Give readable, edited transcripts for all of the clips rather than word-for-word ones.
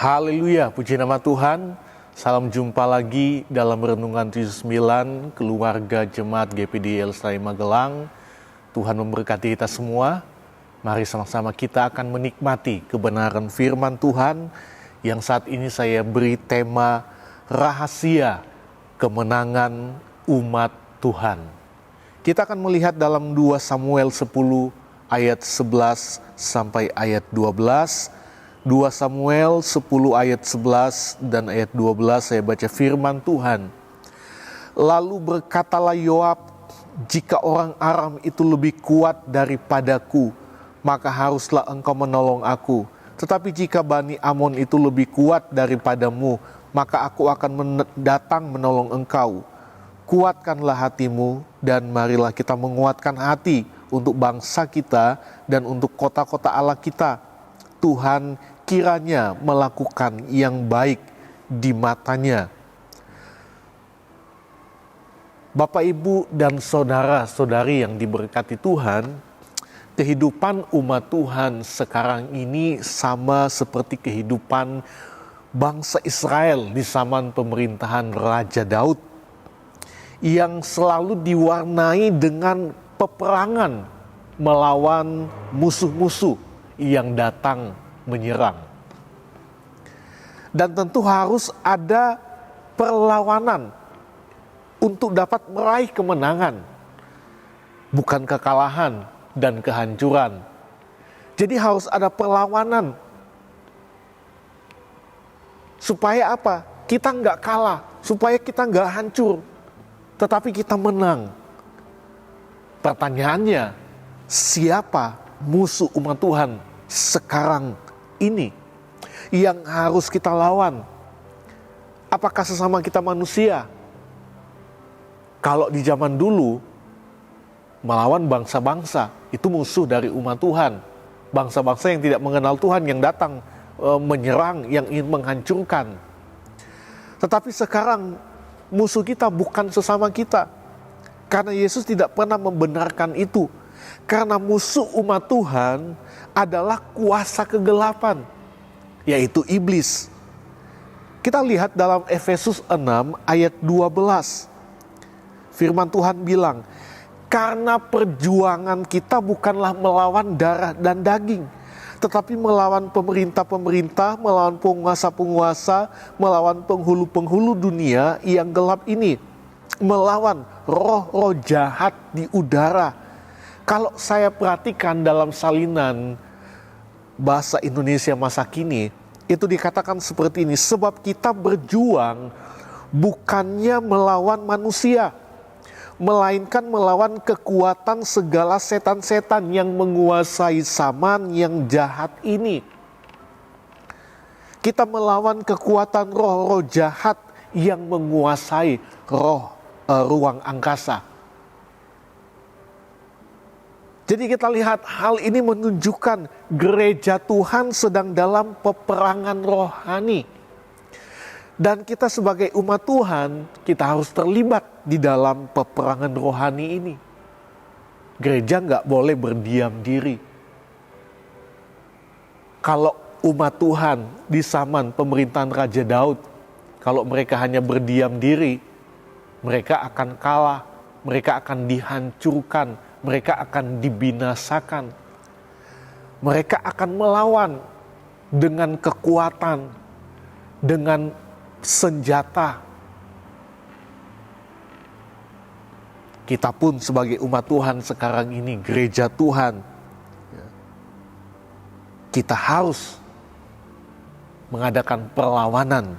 Haleluya, puji nama Tuhan. Salam jumpa lagi dalam Renungan 79 Keluarga Jemaat GPD Elsai Magelang. Tuhan memberkati kita semua. Mari sama-sama kita akan menikmati kebenaran firman Tuhan yang saat ini saya beri tema rahasia kemenangan umat Tuhan. Kita akan melihat dalam 2 Samuel 10 ayat 11 sampai ayat 12. 2 Samuel 10 ayat 11 dan ayat 12 saya baca firman Tuhan. Lalu berkatalah Yoab, jika orang Aram itu lebih kuat daripadaku, maka haruslah engkau menolong aku. Tetapi jika Bani Amon itu lebih kuat daripadamu, maka aku akan datang menolong engkau. Kuatkanlah hatimu dan marilah kita menguatkan hati untuk bangsa kita dan untuk kota-kota Allah kita. Tuhan kiranya melakukan yang baik di matanya. Bapak, Ibu, dan saudara-saudari yang diberkati Tuhan, kehidupan umat Tuhan sekarang ini sama seperti kehidupan bangsa Israel di zaman pemerintahan Raja Daud yang selalu diwarnai dengan peperangan melawan musuh-musuh yang datang menyerang. Dan tentu harus ada perlawanan untuk dapat meraih kemenangan, bukan kekalahan dan kehancuran. Jadi harus ada perlawanan. Supaya apa? Kita nggak kalah, supaya kita nggak hancur, tetapi kita menang. Pertanyaannya, siapa musuh umat Tuhan sekarang ini yang harus kita lawan? Apakah sesama kita manusia? Kalau di zaman dulu melawan bangsa-bangsa itu musuh dari umat Tuhan, bangsa-bangsa yang tidak mengenal Tuhan yang datang menyerang, yang ingin menghancurkan. Tetapi sekarang musuh kita bukan sesama kita, karena Yesus tidak pernah membenarkan itu. Karena musuh umat Tuhan adalah kuasa kegelapan, yaitu iblis. Kita lihat dalam Efesus 6 ayat 12. Firman Tuhan bilang, karena perjuangan kita bukanlah melawan darah dan daging, tetapi melawan pemerintah-pemerintah, melawan penguasa-penguasa, melawan penghulu-penghulu dunia yang gelap ini, melawan roh-roh jahat di udara. Kalau saya perhatikan dalam salinan bahasa Indonesia masa kini, itu dikatakan seperti ini, sebab kita berjuang bukannya melawan manusia, melainkan melawan kekuatan segala setan-setan yang menguasai zaman yang jahat ini. Kita melawan kekuatan roh-roh jahat yang menguasai ruang angkasa. Jadi kita lihat hal ini menunjukkan gereja Tuhan sedang dalam peperangan rohani. Dan kita sebagai umat Tuhan, kita harus terlibat di dalam peperangan rohani ini. Gereja nggak boleh berdiam diri. Kalau umat Tuhan di zaman pemerintahan Raja Daud, kalau mereka hanya berdiam diri, mereka akan kalah, mereka akan dihancurkan, mereka akan dibinasakan. Mereka akan melawan dengan kekuatan, dengan senjata. Kita pun sebagai umat Tuhan sekarang ini, gereja Tuhan, kita harus mengadakan perlawanan.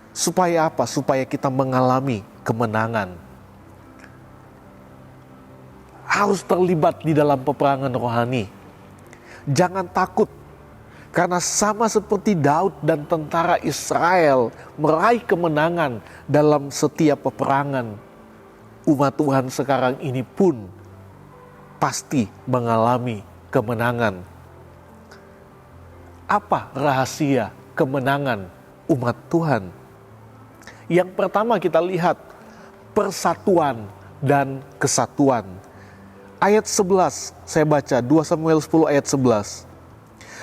Supaya apa? Supaya kita mengalami kemenangan. Harus terlibat di dalam peperangan rohani. Jangan takut, karena sama seperti Daud dan tentara Israel meraih kemenangan dalam setiap peperangan, umat Tuhan sekarang ini pun pasti mengalami kemenangan. Apa rahasia kemenangan umat Tuhan? Yang pertama kita lihat persatuan dan kesatuan. Ayat 11, saya baca 2 Samuel 10 ayat 11.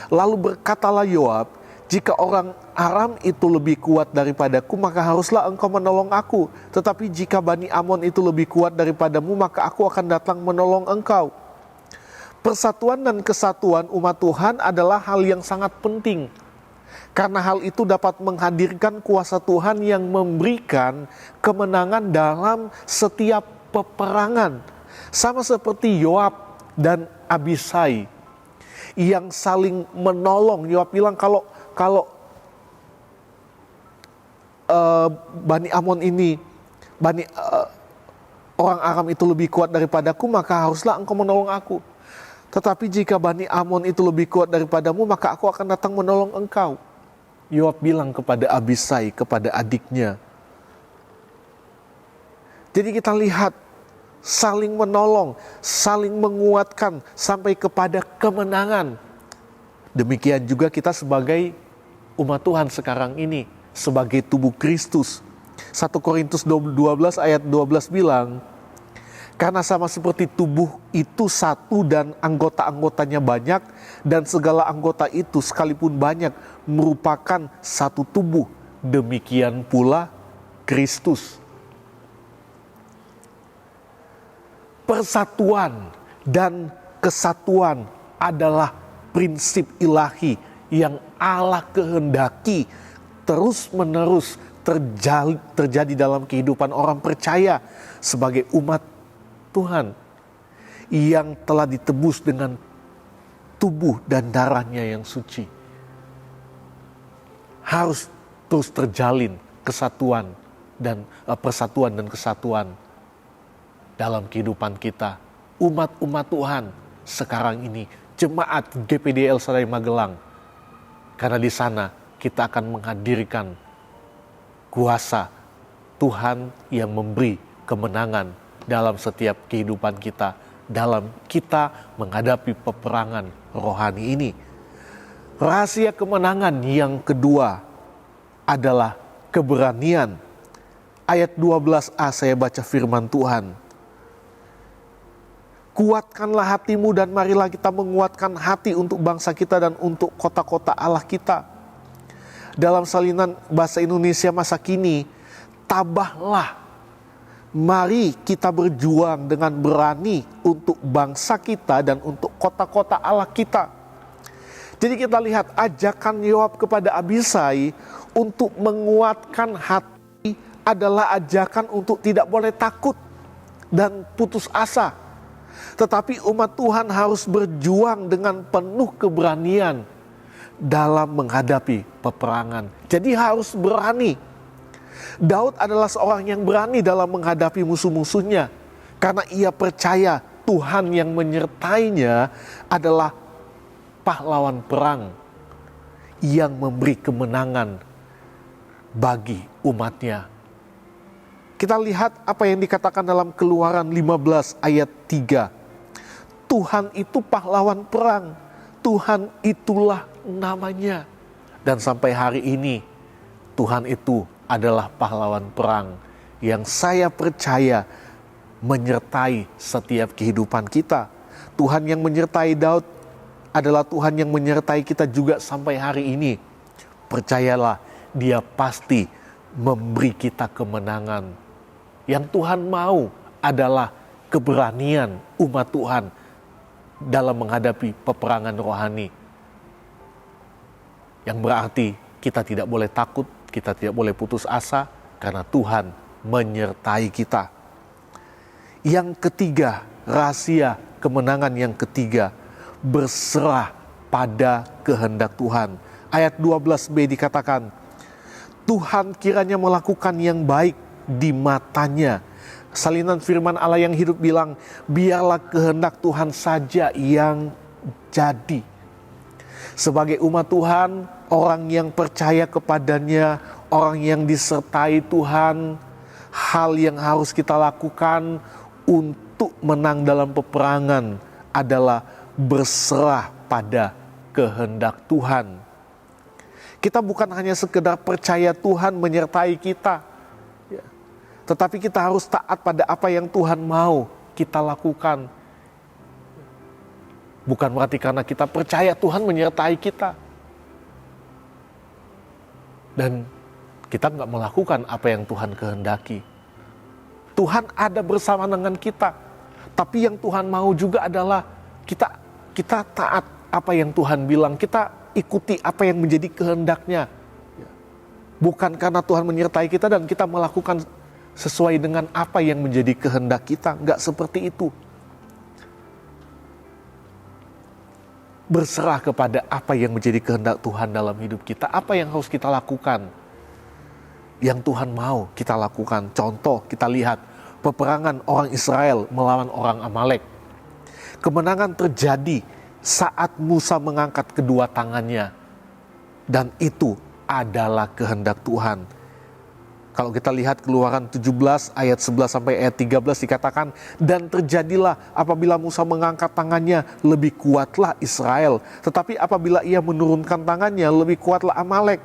Lalu berkatalah Yoab, Jika orang Aram itu lebih kuat daripadaku, maka haruslah engkau menolong aku. Tetapi jika Bani Amon itu lebih kuat daripadamu, maka aku akan datang menolong engkau. Persatuan dan kesatuan umat Tuhan adalah hal yang sangat penting. Karena hal itu dapat menghadirkan kuasa Tuhan yang memberikan kemenangan dalam setiap peperangan. Sama seperti Yoab dan Abisai yang saling menolong. Yoab bilang kalau Bani Amon ini, orang Aram itu lebih kuat daripadaku, maka haruslah engkau menolong aku. Tetapi jika Bani Amon itu lebih kuat daripadamu, maka aku akan datang menolong engkau. Yoab bilang kepada Abisai, kepada adiknya. Jadi kita lihat saling menolong, saling menguatkan sampai kepada kemenangan. Demikian juga kita sebagai umat Tuhan sekarang ini, sebagai tubuh Kristus. 1 Korintus 12 ayat 12 bilang, karena sama seperti tubuh itu satu dan anggota-anggotanya banyak, dan segala anggota itu sekalipun banyak merupakan satu tubuh, demikian pula Kristus. Persatuan dan kesatuan adalah prinsip ilahi yang Allah kehendaki terus-menerus terjadi dalam kehidupan orang percaya sebagai umat Tuhan yang telah ditebus dengan tubuh dan darahnya yang suci. Harus terus terjalin kesatuan dan persatuan dan kesatuan dalam kehidupan kita. Umat-umat Tuhan sekarang ini, jemaat GPDL Sadai Magelang. Karena di sana kita akan menghadirkan kuasa Tuhan yang memberi kemenangan dalam setiap kehidupan kita, dalam kita menghadapi peperangan rohani ini. Rahasia kemenangan yang kedua adalah keberanian. Ayat 12a saya baca firman Tuhan. Kuatkanlah hatimu dan marilah kita menguatkan hati untuk bangsa kita dan untuk kota-kota Allah kita. Dalam salinan bahasa Indonesia masa kini, tabahlah. Mari kita berjuang dengan berani untuk bangsa kita dan untuk kota-kota Allah kita. Jadi kita lihat ajakan Yoab kepada Abisai untuk menguatkan hati adalah ajakan untuk tidak boleh takut dan putus asa. Tetapi umat Tuhan harus berjuang dengan penuh keberanian dalam menghadapi peperangan. Jadi harus berani. Daud adalah seorang yang berani dalam menghadapi musuh-musuhnya. Karena ia percaya Tuhan yang menyertainya adalah pahlawan perang yang memberi kemenangan bagi umatnya. Kita lihat apa yang dikatakan dalam Keluaran 15 ayat 3. Tuhan itu pahlawan perang. Tuhan itulah namanya. Dan sampai hari ini Tuhan itu adalah pahlawan perang yang saya percaya menyertai setiap kehidupan kita. Tuhan yang menyertai Daud adalah Tuhan yang menyertai kita juga sampai hari ini. Percayalah, Dia pasti memberi kita kemenangan. Yang Tuhan mau adalah keberanian umat Tuhan dalam menghadapi peperangan rohani. Yang berarti kita tidak boleh takut, kita tidak boleh putus asa karena Tuhan menyertai kita. Yang ketiga, rahasia kemenangan yang ketiga, berserah pada kehendak Tuhan. Ayat 12b dikatakan, Tuhan kiranya melakukan yang baik di matanya. Salinan firman Allah yang hidup bilang, biarlah kehendak Tuhan saja yang jadi. Sebagai umat Tuhan, orang yang percaya kepadanya, orang yang disertai Tuhan, hal yang harus kita lakukan untuk menang dalam peperangan adalah berserah pada kehendak Tuhan. Kita bukan hanya sekedar percaya Tuhan menyertai kita, tetapi kita harus taat pada apa yang Tuhan mau kita lakukan. Bukan berarti karena kita percaya Tuhan menyertai kita. dan kita nggak melakukan apa yang Tuhan kehendaki. Tuhan ada bersama dengan kita, tapi yang Tuhan mau juga adalah kita taat apa yang Tuhan bilang, kita ikuti apa yang menjadi kehendaknya. Bukan karena Tuhan menyertai kita dan kita melakukan sesuai dengan apa yang menjadi kehendak kita, nggak seperti itu. Berserah kepada apa yang menjadi kehendak Tuhan dalam hidup kita, apa yang harus kita lakukan, yang Tuhan mau kita lakukan. Contoh, kita lihat peperangan orang Israel melawan orang Amalek. Kemenangan terjadi saat Musa mengangkat kedua tangannya, dan itu adalah kehendak Tuhan. Kalau kita lihat Keluaran 17 ayat 11 sampai ayat 13 dikatakan, dan terjadilah apabila Musa mengangkat tangannya, lebih kuatlah Israel, tetapi apabila ia menurunkan tangannya, lebih kuatlah Amalek.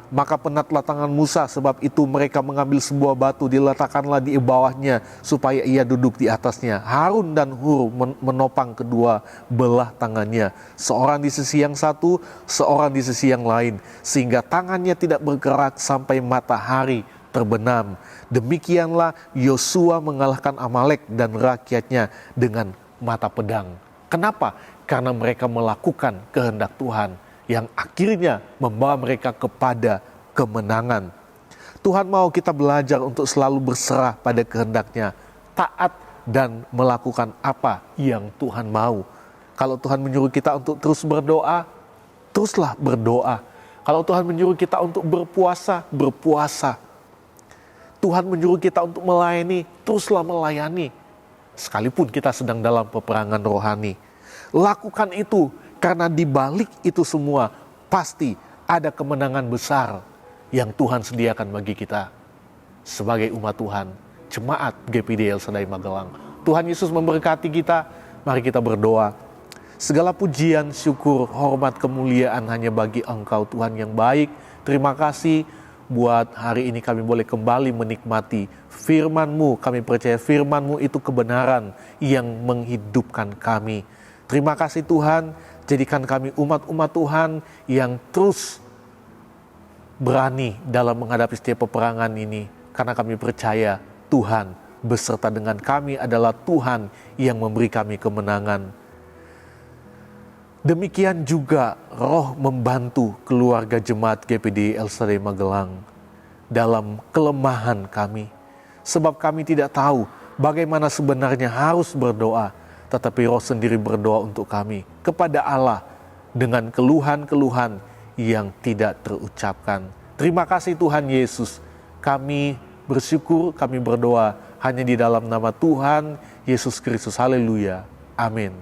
Maka penatlah tangan Musa, sebab itu mereka mengambil sebuah batu, diletakkanlah di bawahnya supaya ia duduk di atasnya. Harun dan Hur menopang kedua belah tangannya, seorang di sisi yang satu, seorang di sisi yang lain, sehingga tangannya tidak bergerak sampai matahari terbenam. Demikianlah Yosua mengalahkan Amalek dan rakyatnya dengan mata pedang. Kenapa? Karena mereka melakukan kehendak Tuhan, yang akhirnya membawa mereka kepada kemenangan. Tuhan mau kita belajar untuk selalu berserah pada kehendaknya, taat dan melakukan apa yang Tuhan mau. Kalau Tuhan menyuruh kita untuk terus berdoa, teruslah berdoa. Kalau Tuhan menyuruh kita untuk berpuasa, berpuasa. Tuhan menyuruh kita untuk melayani, teruslah melayani. Sekalipun kita sedang dalam peperangan rohani, lakukan itu. Karena di balik itu semua pasti ada kemenangan besar yang Tuhan sediakan bagi kita sebagai umat Tuhan, jemaat GPD El Shaddai Magelang. Tuhan Yesus memberkati kita. Mari kita berdoa. Segala pujian, syukur, hormat, kemuliaan hanya bagi Engkau Tuhan yang baik. Terima kasih buat hari ini kami boleh kembali menikmati firman-Mu. Kami percaya firman-Mu itu kebenaran yang menghidupkan kami. Terima kasih Tuhan, jadikan kami umat-umat Tuhan yang terus berani dalam menghadapi setiap peperangan ini. Karena kami percaya Tuhan beserta dengan kami, adalah Tuhan yang memberi kami kemenangan. Demikian juga Roh membantu keluarga jemaat GPD El Shaddai Magelang dalam kelemahan kami. Sebab kami tidak tahu bagaimana sebenarnya harus berdoa. Tetapi Roh sendiri berdoa untuk kami kepada Allah dengan keluhan-keluhan yang tidak terucapkan. Terima kasih Tuhan Yesus. Kami bersyukur, kami berdoa hanya di dalam nama Tuhan Yesus Kristus. Haleluya. Amin.